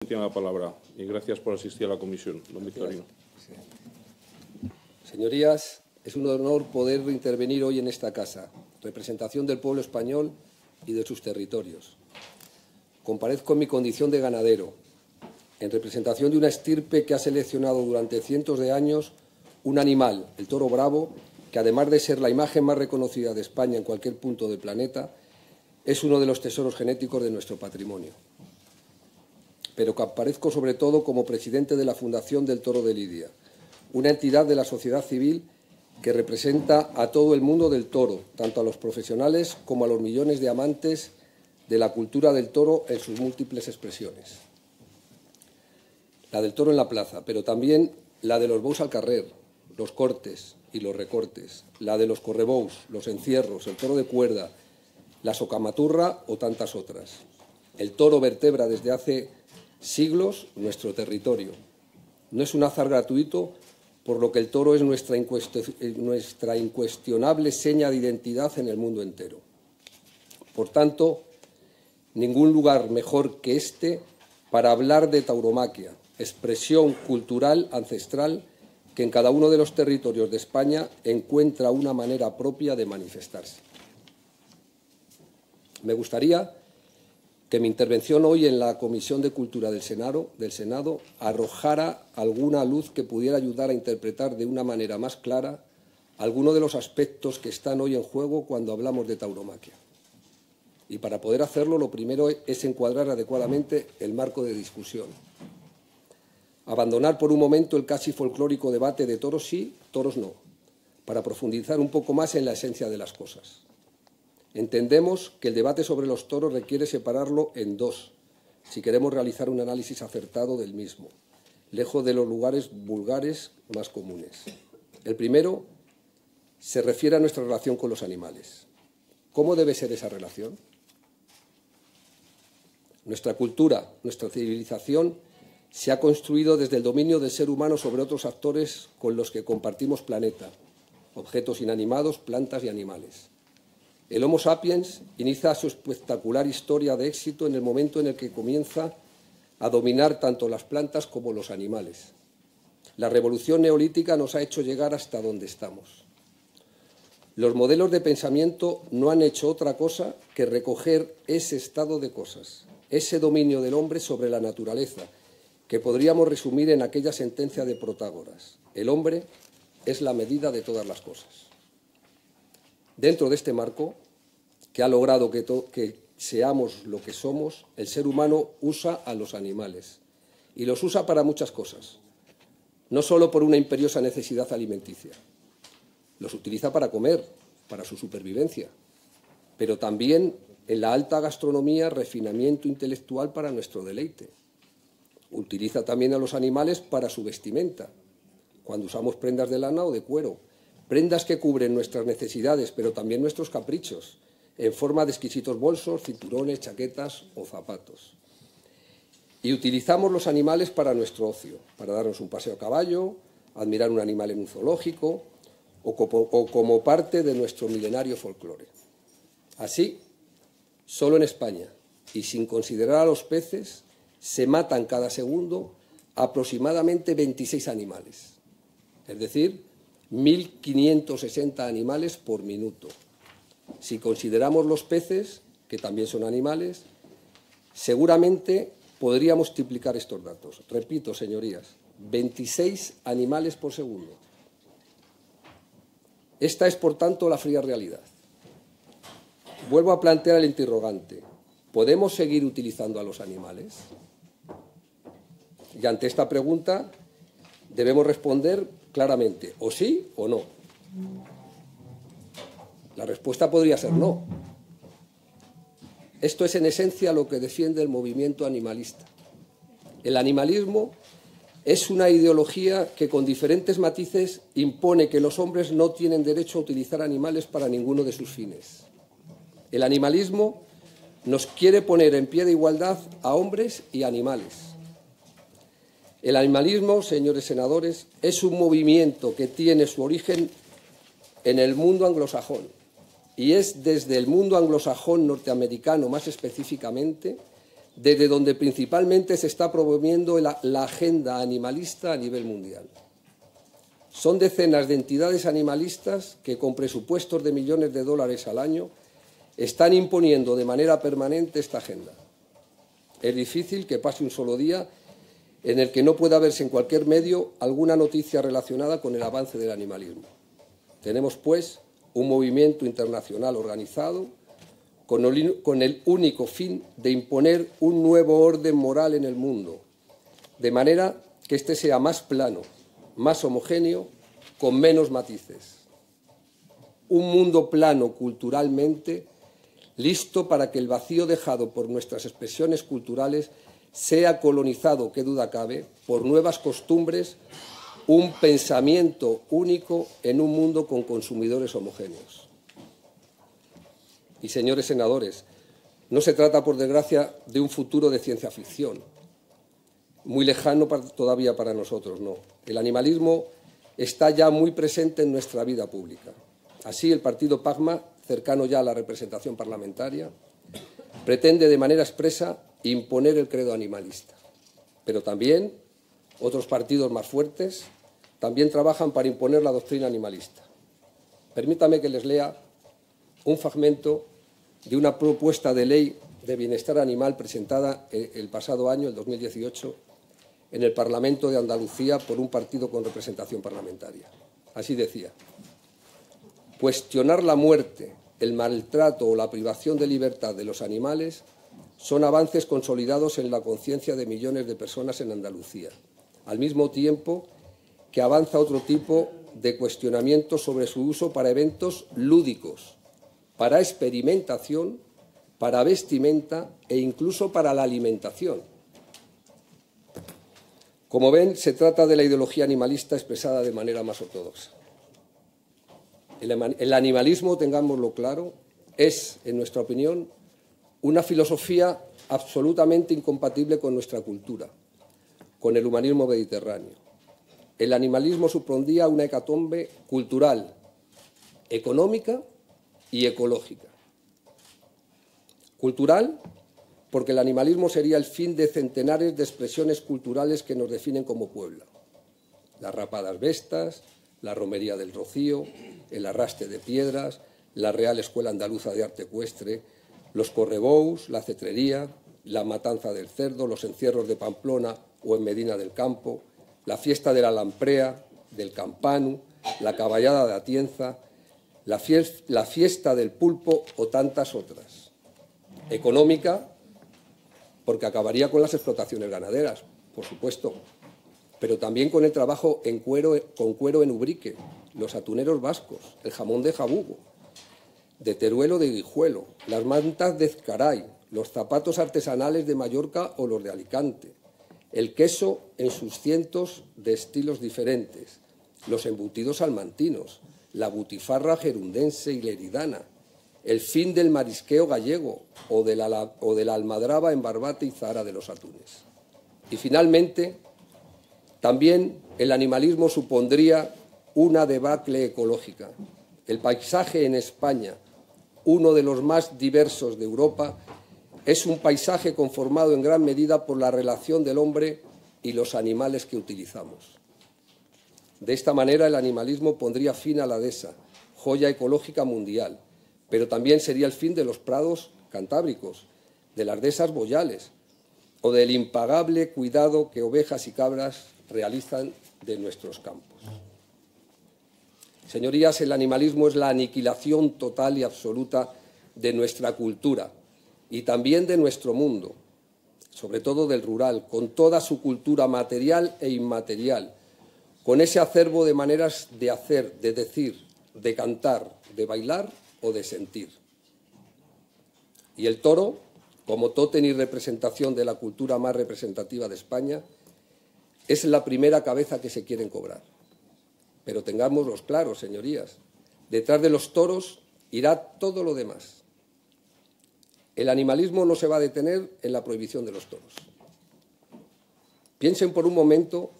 Tiene la palabra y gracias por asistir a la comisión, don Victorino. Señorías, es un honor poder intervenir hoy en esta casa, representación del pueblo español y de sus territorios. Comparezco en mi condición de ganadero, en representación de una estirpe que ha seleccionado durante cientos de años un animal, el toro bravo, que además de ser la imagen más reconocida de España en cualquier punto del planeta, es uno de los tesoros genéticos de nuestro patrimonio. Pero comparezco sobre todo como presidente de la Fundación del Toro de Lidia, una entidad de la sociedad civil que representa a todo el mundo del toro, tanto a los profesionales como a los millones de amantes de la cultura del toro en sus múltiples expresiones. La del toro en la plaza, pero también la de los bous al carrer, los cortes y los recortes, la de los correbous, los encierros, el toro de cuerda, la socamaturra o tantas otras. El toro vertebra desde hace siglos nuestro territorio. No es un azar gratuito, por lo que el toro es nuestra incuestionable seña de identidad en el mundo entero. Por tanto, ningún lugar mejor que este para hablar de tauromaquia, expresión cultural ancestral que en cada uno de los territorios de España encuentra una manera propia de manifestarse. Me gustaría que mi intervención hoy en la Comisión de Cultura del Senado arrojara alguna luz que pudiera ayudar a interpretar de una manera más clara algunos de los aspectos que están hoy en juego cuando hablamos de tauromaquia. Y para poder hacerlo, lo primero es encuadrar adecuadamente el marco de discusión. Abandonar por un momento el casi folclórico debate de toros sí, toros no, para profundizar un poco más en la esencia de las cosas. Entendemos que el debate sobre los toros requiere separarlo en dos, si queremos realizar un análisis acertado del mismo, lejos de los lugares vulgares más comunes. El primero se refiere a nuestra relación con los animales. ¿Cómo debe ser esa relación? Nuestra cultura, nuestra civilización, se ha construido desde el dominio del ser humano sobre otros actores con los que compartimos planeta, objetos inanimados, plantas y animales. El Homo sapiens inicia su espectacular historia de éxito en el momento en el que comienza a dominar tanto las plantas como los animales. La revolución neolítica nos ha hecho llegar hasta donde estamos. Los modelos de pensamiento no han hecho otra cosa que recoger ese estado de cosas, ese dominio del hombre sobre la naturaleza, que podríamos resumir en aquella sentencia de Protágoras: el hombre es la medida de todas las cosas. Dentro de este marco, que ha logrado que seamos lo que somos, el ser humano usa a los animales, y los usa para muchas cosas, no solo por una imperiosa necesidad alimenticia. Los utiliza para comer, para su supervivencia, pero también en la alta gastronomía, refinamiento intelectual para nuestro deleite. Utiliza también a los animales para su vestimenta, cuando usamos prendas de lana o de cuero, prendas que cubren nuestras necesidades, pero también nuestros caprichos, en forma de exquisitos bolsos, cinturones, chaquetas o zapatos. Y utilizamos los animales para nuestro ocio, para darnos un paseo a caballo, admirar un animal en un zoológico o como parte de nuestro milenario folclore. Así, solo en España, y sin considerar a los peces, se matan cada segundo aproximadamente 26 animales, es decir, 1.560 animales por minuto. Si consideramos los peces, que también son animales, seguramente podríamos triplicar estos datos. Repito, señorías, 26 animales por segundo. Esta es, por tanto, la fría realidad. Vuelvo a plantear el interrogante: ¿podemos seguir utilizando a los animales? Y ante esta pregunta debemos responder claramente, o sí o no. La respuesta podría ser no. Esto es en esencia lo que defiende el movimiento animalista. El animalismo es una ideología que con diferentes matices impone que los hombres no tienen derecho a utilizar animales para ninguno de sus fines. El animalismo nos quiere poner en pie de igualdad a hombres y animales. El animalismo, señores senadores, es un movimiento que tiene su origen en el mundo anglosajón, y es desde el mundo anglosajón norteamericano más específicamente desde donde principalmente se está promoviendo la agenda animalista a nivel mundial. Son decenas de entidades animalistas que, con presupuestos de millones de dólares al año, están imponiendo de manera permanente esta agenda. Es difícil que pase un solo día en el que no pueda verse en cualquier medio alguna noticia relacionada con el avance del animalismo. Tenemos, pues, un movimiento internacional organizado con el único fin de imponer un nuevo orden moral en el mundo, de manera que éste sea más plano, más homogéneo, con menos matices. Un mundo plano culturalmente, listo para que el vacío dejado por nuestras expresiones culturales sea colonizado, qué duda cabe, por nuevas costumbres, un pensamiento único en un mundo con consumidores homogéneos. Y, señores senadores, no se trata, por desgracia, de un futuro de ciencia ficción, muy lejano todavía para nosotros, no. El animalismo está ya muy presente en nuestra vida pública. Así, el partido PACMA, cercano ya a la representación parlamentaria, pretende de manera expresa imponer el credo animalista. Pero también otros partidos más fuertes también trabajan para imponer la doctrina animalista. Permítame que les lea un fragmento de una propuesta de ley de bienestar animal presentada el pasado año, el 2018, en el Parlamento de Andalucía por un partido con representación parlamentaria. Así decía: cuestionar la muerte, el maltrato o la privación de libertad de los animales son avances consolidados en la conciencia de millones de personas en Andalucía, al mismo tiempo que avanza otro tipo de cuestionamiento sobre su uso para eventos lúdicos, para experimentación, para vestimenta e incluso para la alimentación. Como ven, se trata de la ideología animalista expresada de manera más ortodoxa. El animalismo, tengámoslo claro, es, en nuestra opinión, una filosofía absolutamente incompatible con nuestra cultura, con el humanismo mediterráneo. El animalismo supondría una hecatombe cultural, económica y ecológica. Cultural, porque el animalismo sería el fin de centenares de expresiones culturales que nos definen como pueblo. Las rapadas vestas, la romería del Rocío, el arrastre de piedras, la Real Escuela Andaluza de Arte Ecuestre, los correbous, la cetrería, la matanza del cerdo, los encierros de Pamplona o en Medina del Campo, la fiesta de la Lamprea, del Campanu, la caballada de Atienza, la fiesta del pulpo o tantas otras. Económica, porque acabaría con las explotaciones ganaderas, por supuesto, pero también con el trabajo con cuero en Ubrique, los atuneros vascos, el jamón de Jabugo, de Teruel o de Guijuelo, las mantas de Ezcaray, los zapatos artesanales de Mallorca o los de Alicante, el queso en sus cientos de estilos diferentes, los embutidos salmantinos, la butifarra gerundense y leridana, el fin del marisqueo gallego o de la almadraba en Barbate y Zahara de los atunes. Y finalmente, también el animalismo supondría una debacle ecológica. El paisaje en España, uno de los más diversos de Europa, es un paisaje conformado en gran medida por la relación del hombre y los animales que utilizamos. De esta manera, el animalismo pondría fin a la dehesa, joya ecológica mundial, pero también sería el fin de los prados cantábricos, de las dehesas boyales o del impagable cuidado que ovejas y cabras realizan de nuestros campos. Señorías, el animalismo es la aniquilación total y absoluta de nuestra cultura y también de nuestro mundo, sobre todo del rural, con toda su cultura material e inmaterial, con ese acervo de maneras de hacer, de decir, de cantar, de bailar o de sentir. Y el toro, como tótem y representación de la cultura más representativa de España, es la primera cabeza que se quieren cobrar. Pero tengámoslos claros, señorías, detrás de los toros irá todo lo demás. El animalismo no se va a detener en la prohibición de los toros. Piensen por un momento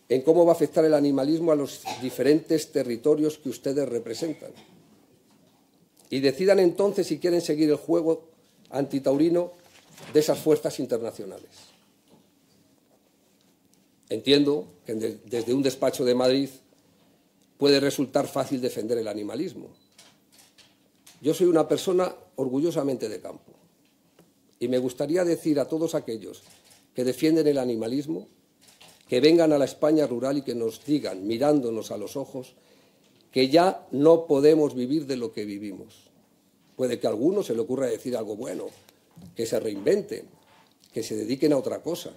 en cómo va a afectar el animalismo a los diferentes territorios que ustedes representan. Y decidan entonces si quieren seguir el juego antitaurino de esas fuerzas internacionales. Entiendo que desde un despacho de Madrid puede resultar fácil defender el animalismo. Yo soy una persona orgullosamente de campo y me gustaría decir a todos aquellos que defienden el animalismo que vengan a la España rural y que nos digan, mirándonos a los ojos, que ya no podemos vivir de lo que vivimos. Puede que a alguno se le ocurra decir algo bueno, que se reinventen, que se dediquen a otra cosa.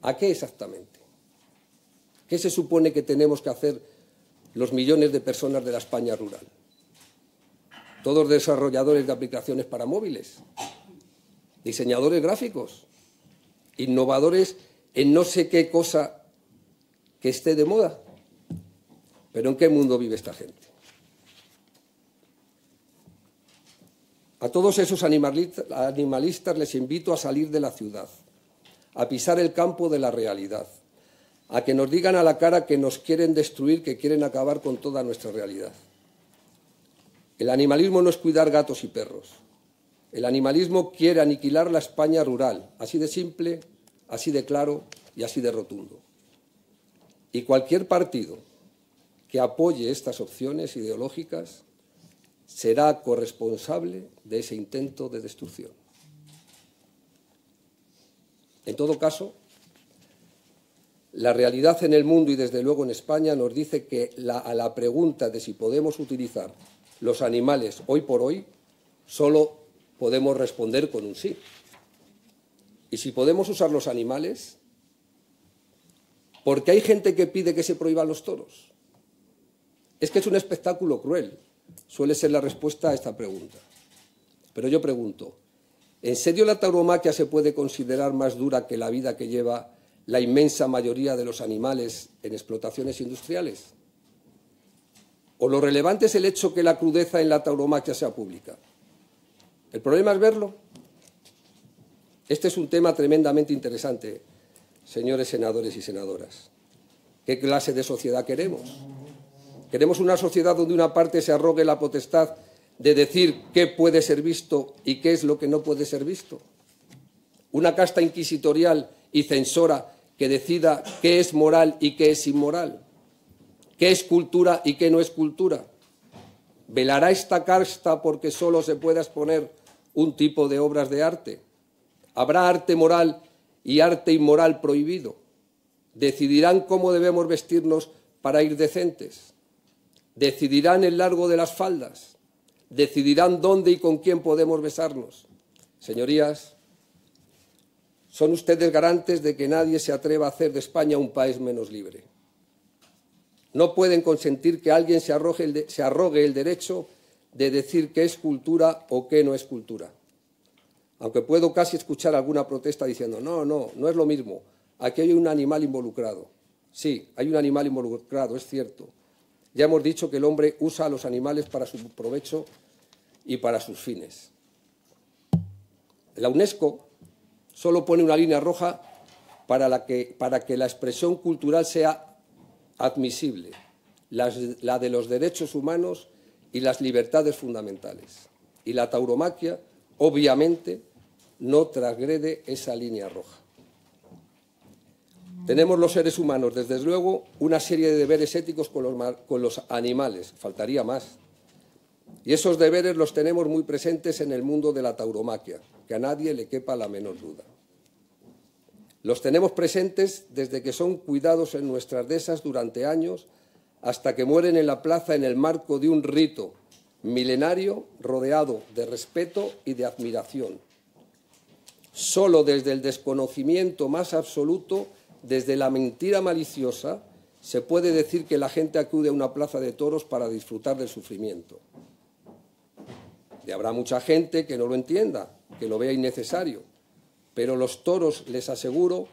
¿A qué exactamente? ¿Qué se supone que tenemos que hacer los millones de personas de la España rural? Todos desarrolladores de aplicaciones para móviles, diseñadores gráficos, innovadores en no sé qué cosa que esté de moda. ¿Pero en qué mundo vive esta gente? A todos esos animalistas les invito a salir de la ciudad, a pisar el campo de la realidad, a que nos digan a la cara que nos quieren destruir, que quieren acabar con toda nuestra realidad. El animalismo no es cuidar gatos y perros. El animalismo quiere aniquilar la España rural, así de simple, así de claro y así de rotundo. Y cualquier partido que apoye estas opciones ideológicas será corresponsable de ese intento de destrucción. En todo caso, la realidad en el mundo y desde luego en España nos dice que a la pregunta de si podemos utilizar los animales hoy por hoy, solo podemos responder con un sí. Y si podemos usar los animales, ¿por qué hay gente que pide que se prohíban los toros? Es que es un espectáculo cruel, suele ser la respuesta a esta pregunta. Pero yo pregunto, ¿en serio la tauromaquia se puede considerar más dura que la vida que lleva la inmensa mayoría de los animales en explotaciones industriales? ¿O lo relevante es el hecho que la crudeza en la tauromaquia sea pública? ¿El problema es verlo? Este es un tema tremendamente interesante, señores senadores y senadoras. ¿Qué clase de sociedad queremos? ¿Queremos una sociedad donde una parte se arrogue la potestad de decir qué puede ser visto y qué es lo que no puede ser visto? ¿Una casta inquisitorial y censora que decida qué es moral y qué es inmoral? ¿Qué es cultura y qué no es cultura? ¿Velará esta casta porque solo se pueda exponer un tipo de obras de arte? ¿Habrá arte moral y arte inmoral prohibido? ¿Decidirán cómo debemos vestirnos para ir decentes? ¿Decidirán el largo de las faldas? ¿Decidirán dónde y con quién podemos besarnos? Señorías, son ustedes garantes de que nadie se atreva a hacer de España un país menos libre. No pueden consentir que alguien se arrogue el derecho de decir qué es cultura o qué no es cultura. Aunque puedo casi escuchar alguna protesta diciendo no es lo mismo, aquí hay un animal involucrado. Sí, hay un animal involucrado, es cierto. Ya hemos dicho que el hombre usa a los animales para su provecho y para sus fines. La UNESCO solo pone una línea roja para que la expresión cultural sea admisible, la de los derechos humanos y las libertades fundamentales. Y la tauromaquia, obviamente, no transgrede esa línea roja. Tenemos los seres humanos, desde luego, una serie de deberes éticos con los animales, faltaría más. Y esos deberes los tenemos muy presentes en el mundo de la tauromaquia, que a nadie le quepa la menor duda. Los tenemos presentes desde que son cuidados en nuestras dehesas durante años hasta que mueren en la plaza en el marco de un rito milenario rodeado de respeto y de admiración. Solo desde el desconocimiento más absoluto, desde la mentira maliciosa, se puede decir que la gente acude a una plaza de toros para disfrutar del sufrimiento. Y habrá mucha gente que no lo entienda, que lo vea innecesario, pero los toros, les aseguro,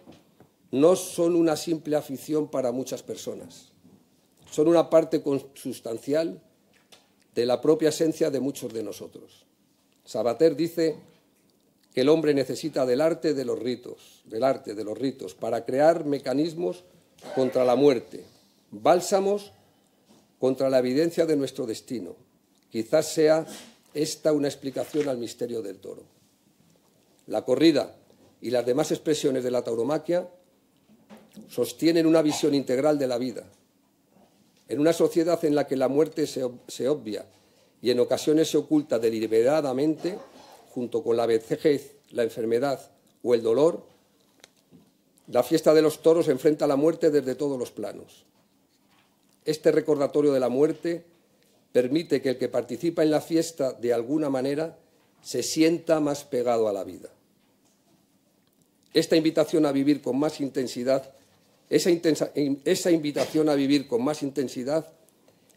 no son una simple afición para muchas personas. Son una parte consustancial de la propia esencia de muchos de nosotros. Sabater dice que el hombre necesita del arte de los ritos, para crear mecanismos contra la muerte, bálsamos contra la evidencia de nuestro destino. Quizás sea esta una explicación al misterio del toro. La corrida y las demás expresiones de la tauromaquia sostienen una visión integral de la vida. En una sociedad en la que la muerte se obvia y en ocasiones se oculta deliberadamente, junto con la vejez, la enfermedad o el dolor, la fiesta de los toros enfrenta a la muerte desde todos los planos. Este recordatorio de la muerte permite que el que participa en la fiesta de alguna manera se sienta más pegado a la vida. Esta invitación a vivir con más intensidad, esa invitación a vivir con más intensidad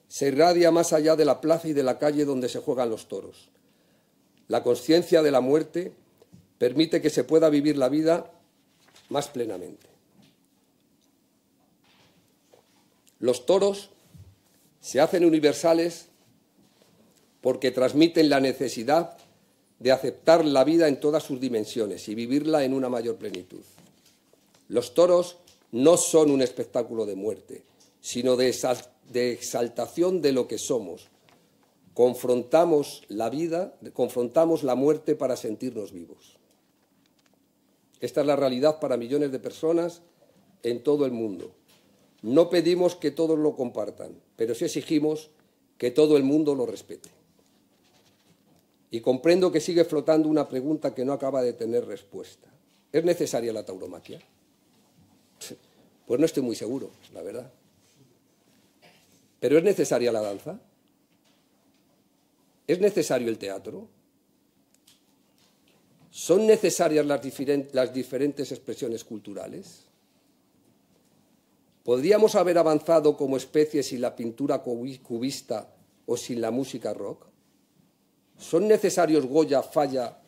se irradia más allá de la plaza y de la calle donde se juegan los toros. La conciencia de la muerte permite que se pueda vivir la vida más plenamente. Los toros se hacen universales porque transmiten la necesidad de aceptar la vida en todas sus dimensiones y vivirla en una mayor plenitud. Los toros no son un espectáculo de muerte, sino de exaltación de lo que somos. Confrontamos la vida, confrontamos la muerte para sentirnos vivos. Esta es la realidad para millones de personas en todo el mundo. No pedimos que todos lo compartan, pero sí exigimos que todo el mundo lo respete. Y comprendo que sigue flotando una pregunta que no acaba de tener respuesta. ¿Es necesaria la tauromaquia? Pues no estoy muy seguro, la verdad. ¿Pero es necesaria la danza? ¿Es necesario el teatro? ¿Son necesarias las diferentes expresiones culturales? ¿Podríamos haber avanzado como especie sin la pintura cubista o sin la música rock? ¿Son necesarios Goya, Falla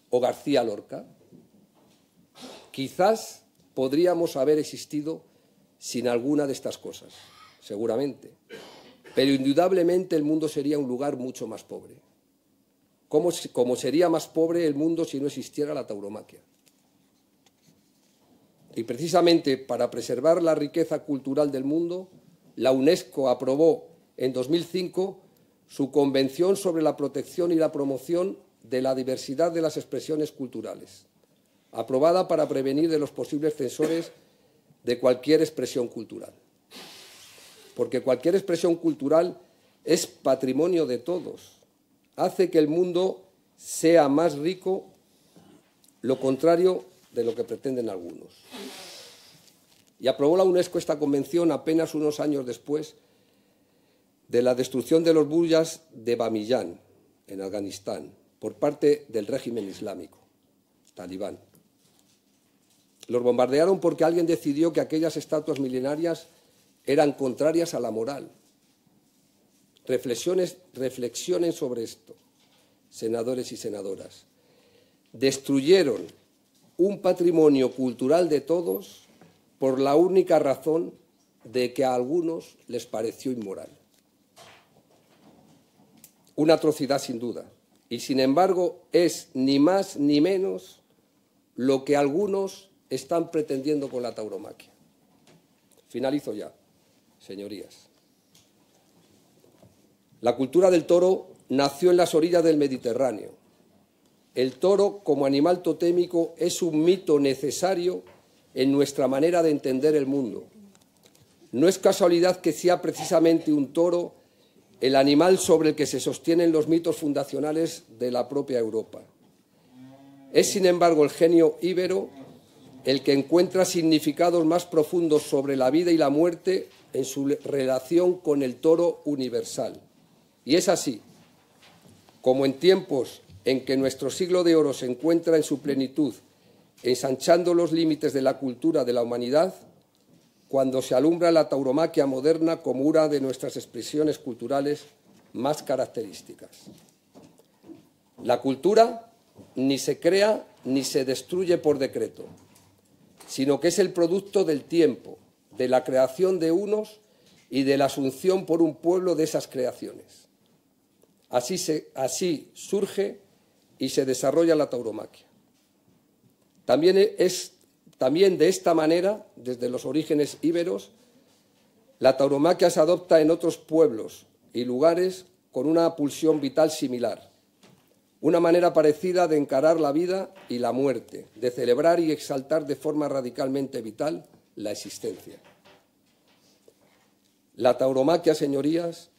o García Lorca? Quizás podríamos haber existido sin alguna de estas cosas, seguramente, pero indudablemente el mundo sería un lugar mucho más pobre. ¿Cómo sería más pobre el mundo si no existiera la tauromaquia? Y precisamente para preservar la riqueza cultural del mundo, la UNESCO aprobó en 2005 su Convención sobre la protección y la promoción de la diversidad de las expresiones culturales, aprobada para prevenir de los posibles censores de cualquier expresión cultural. Porque cualquier expresión cultural es patrimonio de todos, hace que el mundo sea más rico, lo contrario de lo que pretenden algunos. Y aprobó la UNESCO esta convención apenas unos años después de la destrucción de los buyas de Bamillán, en Afganistán, por parte del régimen islámico, talibán. Los bombardearon porque alguien decidió que aquellas estatuas milenarias eran contrarias a la moral. Reflexionen sobre esto, senadores y senadoras. Destruyeron un patrimonio cultural de todos por la única razón de que a algunos les pareció inmoral. Una atrocidad sin duda, y sin embargo es ni más ni menos lo que algunos están pretendiendo con la tauromaquia. Finalizo ya, señorías. La cultura del toro nació en las orillas del Mediterráneo. El toro, como animal totémico, es un mito necesario en nuestra manera de entender el mundo. No es casualidad que sea precisamente un toro el animal sobre el que se sostienen los mitos fundacionales de la propia Europa. Es, sin embargo, el genio íbero el que encuentra significados más profundos sobre la vida y la muerte en su relación con el toro universal. Y es así, como en tiempos en que nuestro siglo de oro se encuentra en su plenitud, ensanchando los límites de la cultura de la humanidad, cuando se alumbra la tauromaquia moderna como una de nuestras expresiones culturales más características. La cultura ni se crea ni se destruye por decreto, sino que es el producto del tiempo, de la creación de unos y de la asunción por un pueblo de esas creaciones. Así surge y se desarrolla la tauromaquia. También de esta manera, desde los orígenes íberos, la tauromaquia se adopta en otros pueblos y lugares con una pulsión vital similar. una manera parecida de encarar la vida y la muerte, de celebrar y exaltar de forma radicalmente vital la existencia. La tauromaquia, señorías,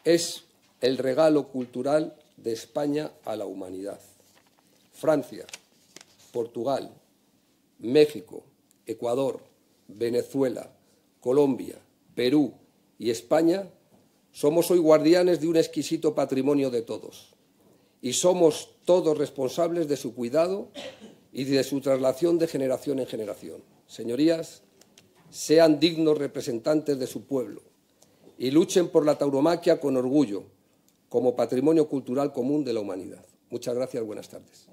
es el regalo cultural de España a la humanidad. Francia, Portugal, México, Ecuador, Venezuela, Colombia, Perú y España somos hoy guardianes de un exquisito patrimonio de todos y somos todos responsables de su cuidado y de su traslación de generación en generación. Señorías, sean dignos representantes de su pueblo y luchen por la tauromaquia con orgullo, como patrimonio cultural común de la humanidad. Muchas gracias, buenas tardes.